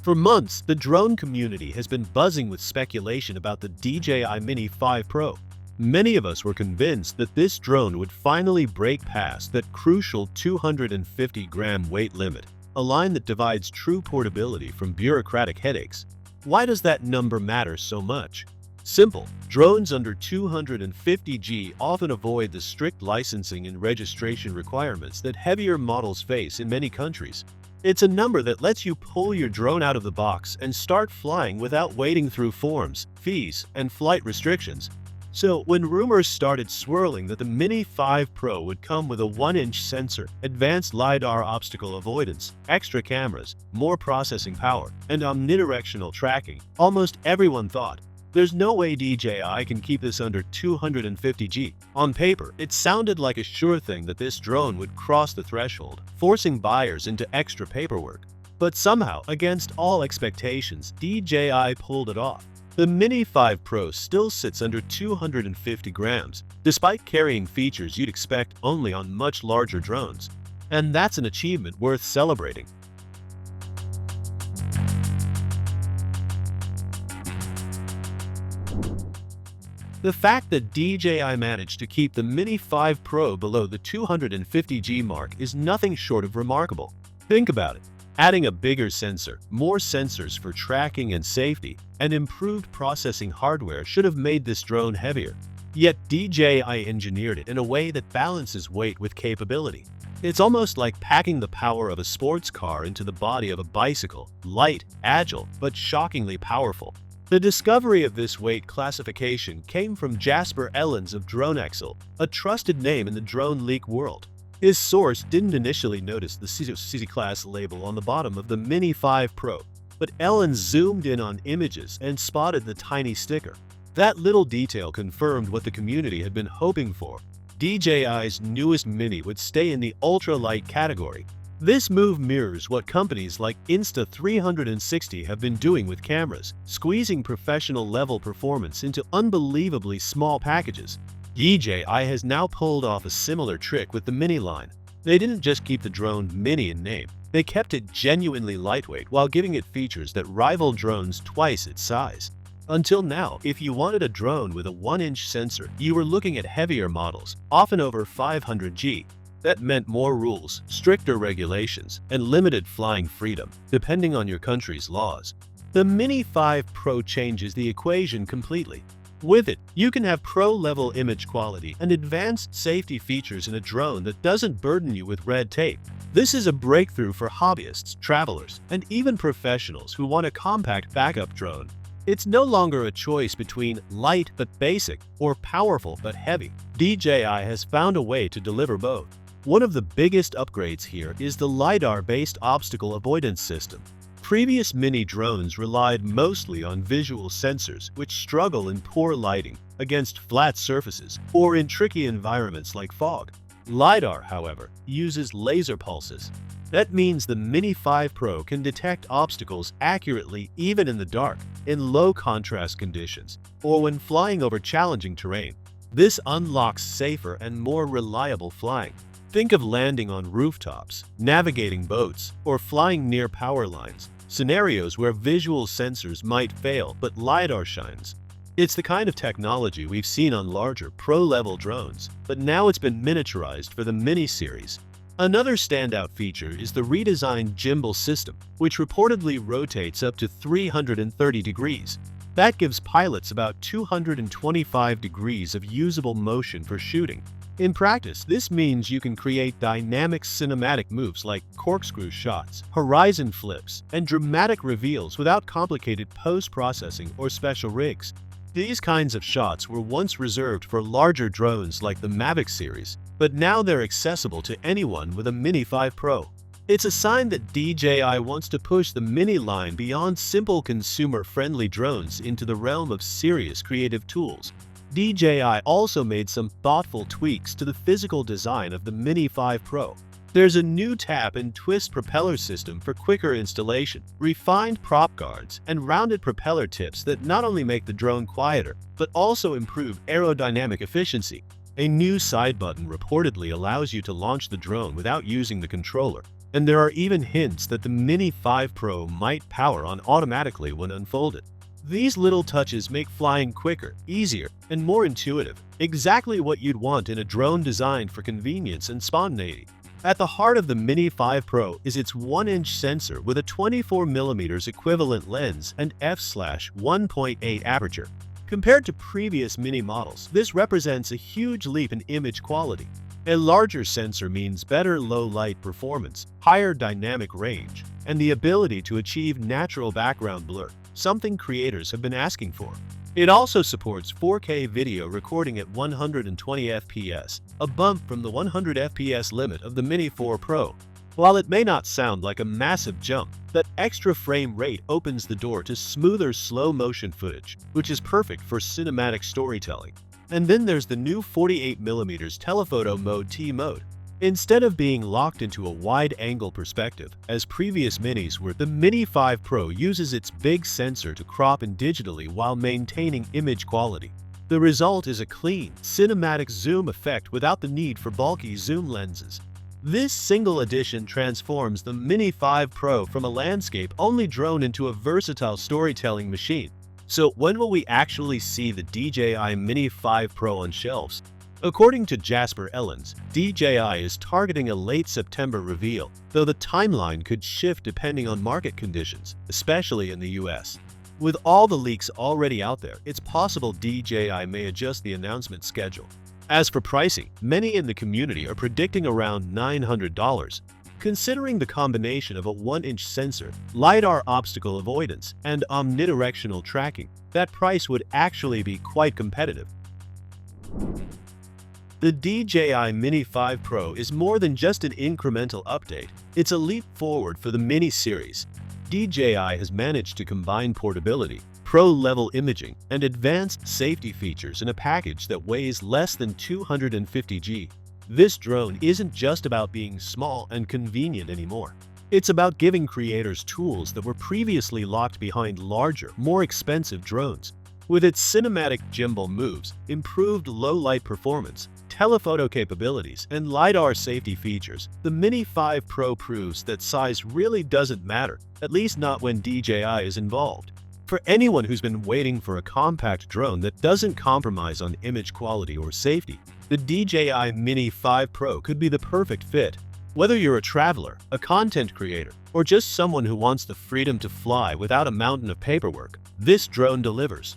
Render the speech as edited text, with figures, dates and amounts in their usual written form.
For months, the drone community has been buzzing with speculation about the DJI Mini 5 Pro. Many of us were convinced that this drone would finally break past that crucial 250-gram weight limit, a line that divides true portability from bureaucratic headaches. Why does that number matter so much? Simple. Drones under 250g often avoid the strict licensing and registration requirements that heavier models face in many countries. It's a number that lets you pull your drone out of the box and start flying without wading through forms, fees, and flight restrictions. So, when rumors started swirling that the Mini 5 Pro would come with a 1-inch sensor, advanced Lidar obstacle avoidance, extra cameras, more processing power, and omnidirectional tracking, almost everyone thought, there's no way DJI can keep this under 250g. On paper, it sounded like a sure thing that this drone would cross the threshold, forcing buyers into extra paperwork. But somehow, against all expectations, DJI pulled it off. The Mini 5 Pro still sits under 250 grams, despite carrying features you'd expect only on much larger drones. And that's an achievement worth celebrating. The fact that DJI managed to keep the Mini 5 Pro below the 250g mark is nothing short of remarkable. Think about it. Adding a bigger sensor, more sensors for tracking and safety, and improved processing hardware should have made this drone heavier. Yet DJI engineered it in a way that balances weight with capability. It's almost like packing the power of a sports car into the body of a bicycle, light, agile, but shockingly powerful. The discovery of this weight classification came from Jasper Ellens of DroneXL, a trusted name in the drone leak world. His source didn't initially notice the CC class label on the bottom of the Mini 5 Pro, but Ellens zoomed in on images and spotted the tiny sticker. That little detail confirmed what the community had been hoping for. DJI's newest Mini would stay in the ultra-light category. This move mirrors what companies like Insta360 have been doing with cameras, squeezing professional-level performance into unbelievably small packages. DJI has now pulled off a similar trick with the Mini line. They didn't just keep the drone Mini in name, they kept it genuinely lightweight while giving it features that rival drones twice its size. Until now, if you wanted a drone with a 1-inch sensor, you were looking at heavier models, often over 500g. That meant more rules, stricter regulations, and limited flying freedom, depending on your country's laws. The Mini 5 Pro changes the equation completely. With it, you can have pro-level image quality and advanced safety features in a drone that doesn't burden you with red tape. This is a breakthrough for hobbyists, travelers, and even professionals who want a compact backup drone. It's no longer a choice between light but basic or powerful but heavy. DJI has found a way to deliver both. One of the biggest upgrades here is the Lidar-based obstacle avoidance system. Previous Mini drones relied mostly on visual sensors, which struggle in poor lighting, against flat surfaces, or in tricky environments like fog. Lidar, however, uses laser pulses. That means the Mini 5 Pro can detect obstacles accurately even in the dark, in low-contrast conditions, or when flying over challenging terrain. This unlocks safer and more reliable flying. Think of landing on rooftops, navigating boats, or flying near power lines, scenarios where visual sensors might fail but LiDAR shines. It's the kind of technology we've seen on larger pro-level drones, but now it's been miniaturized for the Mini series. Another standout feature is the redesigned gimbal system, which reportedly rotates up to 330 degrees. That gives pilots about 225 degrees of usable motion for shooting. In practice, this means you can create dynamic cinematic moves like corkscrew shots, horizon flips, and dramatic reveals without complicated post-processing or special rigs. These kinds of shots were once reserved for larger drones like the Mavic series, but now they're accessible to anyone with a Mini 5 Pro. It's a sign that DJI wants to push the Mini line beyond simple consumer-friendly drones into the realm of serious creative tools. DJI also made some thoughtful tweaks to the physical design of the Mini 5 Pro. There's a new tap and twist propeller system for quicker installation, refined prop guards, and rounded propeller tips that not only make the drone quieter, but also improve aerodynamic efficiency. A new side button reportedly allows you to launch the drone without using the controller. And there are even hints that the Mini 5 Pro might power on automatically when unfolded. These little touches make flying quicker, easier, and more intuitive, exactly what you'd want in a drone designed for convenience and spontaneity. At the heart of the Mini 5 Pro is its 1-inch sensor with a 24mm equivalent lens and f/1.8 aperture. Compared to previous Mini models, this represents a huge leap in image quality. A larger sensor means better low-light performance, higher dynamic range, and the ability to achieve natural background blur, something creators have been asking for. It also supports 4K video recording at 120 FPS, a bump from the 100 FPS limit of the Mini 4 Pro. While it may not sound like a massive jump, that extra frame rate opens the door to smoother slow-motion footage, which is perfect for cinematic storytelling. And then there's the new 48mm telephoto mode T mode. Instead of being locked into a wide-angle perspective, as previous Minis were, the Mini 5 Pro uses its big sensor to crop in digitally while maintaining image quality. The result is a clean, cinematic zoom effect without the need for bulky zoom lenses. This single addition transforms the Mini 5 Pro from a landscape-only drone into a versatile storytelling machine. So when will we actually see the DJI Mini 5 Pro on shelves? According to Jasper Ellens, DJI is targeting a late September reveal, though the timeline could shift depending on market conditions, especially in the US. With all the leaks already out there, it's possible DJI may adjust the announcement schedule. As for pricing, many in the community are predicting around $900. Considering the combination of a 1-inch sensor, Lidar obstacle avoidance, and omnidirectional tracking, that price would actually be quite competitive. The DJI Mini 5 Pro is more than just an incremental update, it's a leap forward for the Mini series. DJI has managed to combine portability, pro-level imaging, and advanced safety features in a package that weighs less than 250 g. This drone isn't just about being small and convenient anymore. It's about giving creators tools that were previously locked behind larger, more expensive drones. With its cinematic gimbal moves, improved low-light performance, telephoto capabilities, and LiDAR safety features, the Mini 5 Pro proves that size really doesn't matter, at least not when DJI is involved. For anyone who's been waiting for a compact drone that doesn't compromise on image quality or safety, the DJI Mini 5 Pro could be the perfect fit. Whether you're a traveler, a content creator, or just someone who wants the freedom to fly without a mountain of paperwork, this drone delivers.